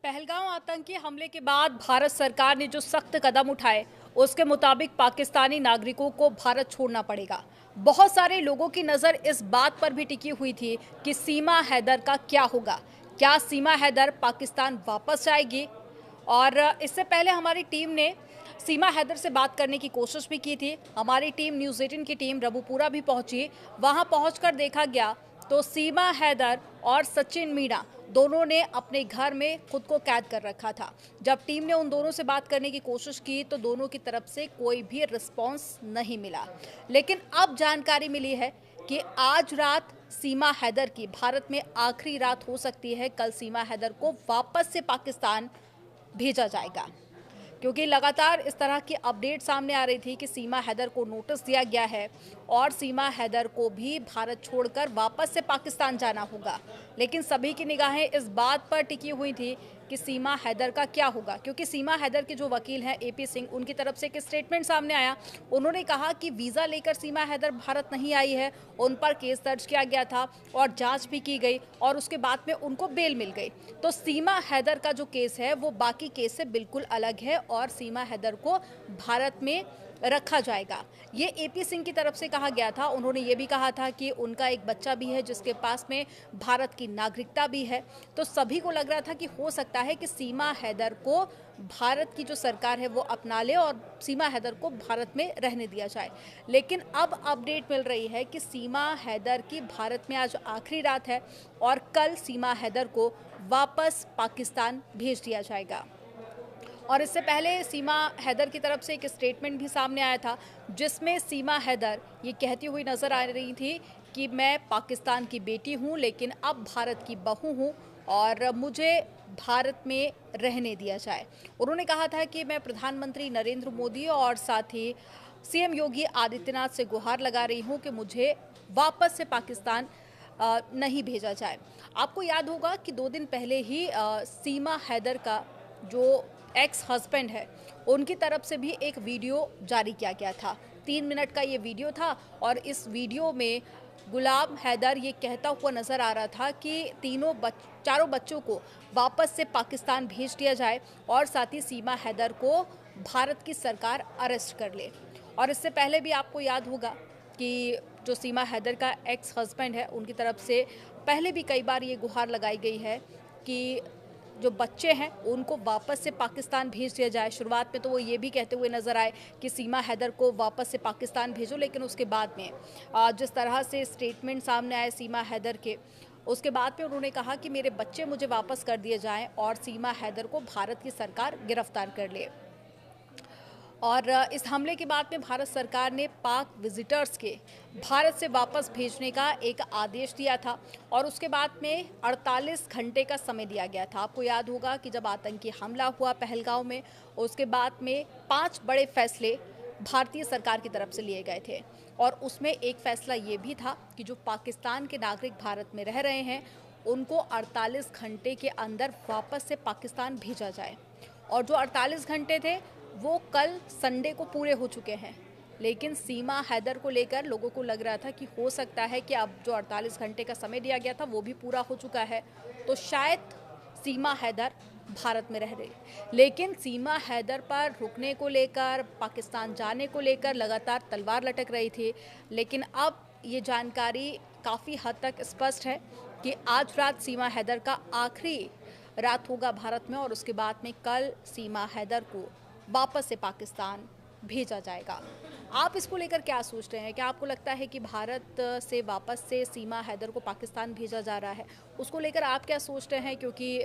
पहलगाम आतंकी हमले के बाद भारत सरकार ने जो सख्त कदम उठाए उसके मुताबिक पाकिस्तानी नागरिकों को भारत छोड़ना पड़ेगा। बहुत सारे लोगों की नज़र इस बात पर भी टिकी हुई थी कि सीमा हैदर का क्या होगा, क्या सीमा हैदर पाकिस्तान वापस जाएगी। और इससे पहले हमारी टीम ने सीमा हैदर से बात करने की कोशिश भी की थी। हमारी टीम न्यूज़ 18 की टीम रबुपुरा भी पहुंची। वहां पहुंचकर देखा गया तो सीमा हैदर और सचिन मीणा दोनों ने अपने घर में खुद को कैद कर रखा था। जब टीम ने उन दोनों से बात करने की कोशिश की तो दोनों की तरफ से कोई भी रिस्पांस नहीं मिला। लेकिन अब जानकारी मिली है कि आज रात सीमा हैदर की भारत में आखिरी रात हो सकती है। कल सीमा हैदर को वापस से पाकिस्तान भेजा जाएगा, क्योंकि लगातार इस तरह की अपडेट सामने आ रही थी कि सीमा हैदर को नोटिस दिया गया है और सीमा हैदर को भी भारत छोड़कर वापस से पाकिस्तान जाना होगा। लेकिन सभी की निगाहें इस बात पर टिकी हुई थी कि सीमा हैदर का क्या होगा, क्योंकि सीमा हैदर के जो वकील हैं एपी सिंह, उनकी तरफ से एक स्टेटमेंट सामने आया। उन्होंने कहा कि वीज़ा लेकर सीमा हैदर भारत नहीं आई है, उन पर केस दर्ज किया गया था और जांच भी की गई और उसके बाद में उनको बेल मिल गई। तो सीमा हैदर का जो केस है वो बाकी केस से बिल्कुल अलग है और सीमा हैदर को भारत में रखा जाएगा, ये एपी सिंह की तरफ से कहा गया था। उन्होंने ये भी कहा था कि उनका एक बच्चा भी है जिसके पास में भारत की नागरिकता भी है। तो सभी को लग रहा था कि हो सकता है कि सीमा हैदर को भारत की जो सरकार है वो अपना ले और सीमा हैदर को भारत में रहने दिया जाए। लेकिन अब अपडेट मिल रही है कि सीमा हैदर की भारत में आज आखिरी रात है और कल सीमा हैदर को वापस पाकिस्तान भेज दिया जाएगा। और इससे पहले सीमा हैदर की तरफ से एक स्टेटमेंट भी सामने आया था, जिसमें सीमा हैदर ये कहती हुई नज़र आ रही थी कि मैं पाकिस्तान की बेटी हूँ लेकिन अब भारत की बहू हूँ और मुझे भारत में रहने दिया जाए। उन्होंने कहा था कि मैं प्रधानमंत्री नरेंद्र मोदी और साथ ही सीएम योगी आदित्यनाथ से गुहार लगा रही हूँ कि मुझे वापस से पाकिस्तान नहीं भेजा जाए। आपको याद होगा कि 2 दिन पहले ही सीमा हैदर का जो एक्स हस्बैंड है उनकी तरफ से भी एक वीडियो जारी किया गया था। 3 मिनट का ये वीडियो था और इस वीडियो में गुलाम हैदर ये कहता हुआ नज़र आ रहा था कि चारों बच्चों को वापस से पाकिस्तान भेज दिया जाए और साथ ही सीमा हैदर को भारत की सरकार अरेस्ट कर ले। और इससे पहले भी आपको याद होगा कि जो सीमा हैदर का एक्स हस्बैंड है उनकी तरफ से पहले भी कई बार ये गुहार लगाई गई है कि जो बच्चे हैं उनको वापस से पाकिस्तान भेज दिया जाए। शुरुआत में तो वो ये भी कहते हुए नज़र आए कि सीमा हैदर को वापस से पाकिस्तान भेजो, लेकिन उसके बाद में जिस तरह से स्टेटमेंट सामने आए सीमा हैदर के, उसके बाद में उन्होंने कहा कि मेरे बच्चे मुझे वापस कर दिए जाएं और सीमा हैदर को भारत की सरकार गिरफ्तार कर ले। और इस हमले के बाद में भारत सरकार ने पाक विजिटर्स के भारत से वापस भेजने का एक आदेश दिया था और उसके बाद में 48 घंटे का समय दिया गया था। आपको याद होगा कि जब आतंकी हमला हुआ पहलगाम में, उसके बाद में 5 बड़े फैसले भारतीय सरकार की तरफ से लिए गए थे और उसमें एक फैसला ये भी था कि जो पाकिस्तान के नागरिक भारत में रह रहे हैं उनको 48 घंटे के अंदर वापस से पाकिस्तान भेजा जाए। और जो 48 घंटे थे वो कल संडे को पूरे हो चुके हैं, लेकिन सीमा हैदर को लेकर लोगों को लग रहा था कि हो सकता है कि अब जो 48 घंटे का समय दिया गया था वो भी पूरा हो चुका है, तो शायद सीमा हैदर भारत में रह रही। लेकिन सीमा हैदर पर रुकने को लेकर, पाकिस्तान जाने को लेकर लगातार तलवार लटक रही थी। लेकिन अब ये जानकारी काफ़ी हद तक स्पष्ट है कि आज रात सीमा हैदर का आखिरी रात होगा भारत में और उसके बाद में कल सीमा हैदर को वापस से पाकिस्तान भेजा जाएगा। आप इसको लेकर क्या सोच रहे हैं? क्या आपको लगता है कि भारत से वापस से सीमा हैदर को पाकिस्तान भेजा जा रहा है? उसको लेकर आप क्या सोचते हैं? क्योंकि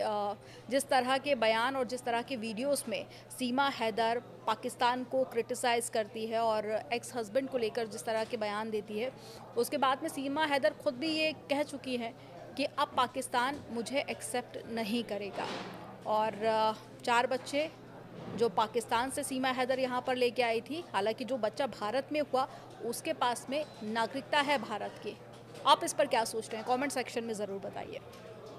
जिस तरह के बयान और जिस तरह के वीडियोस में सीमा हैदर पाकिस्तान को क्रिटिसाइज़ करती है और एक्स हस्बैंड को लेकर जिस तरह के बयान देती है, उसके बाद में सीमा हैदर खुद भी ये कह चुकी हैं कि अब पाकिस्तान मुझे एक्सेप्ट नहीं करेगा। और 4 बच्चे जो पाकिस्तान से सीमा हैदर यहाँ पर लेके आई थी, हालांकि जो बच्चा भारत में हुआ उसके पास में नागरिकता है भारत की। आप इस पर क्या सोच रहे हैं? कमेंट सेक्शन में ज़रूर बताइए।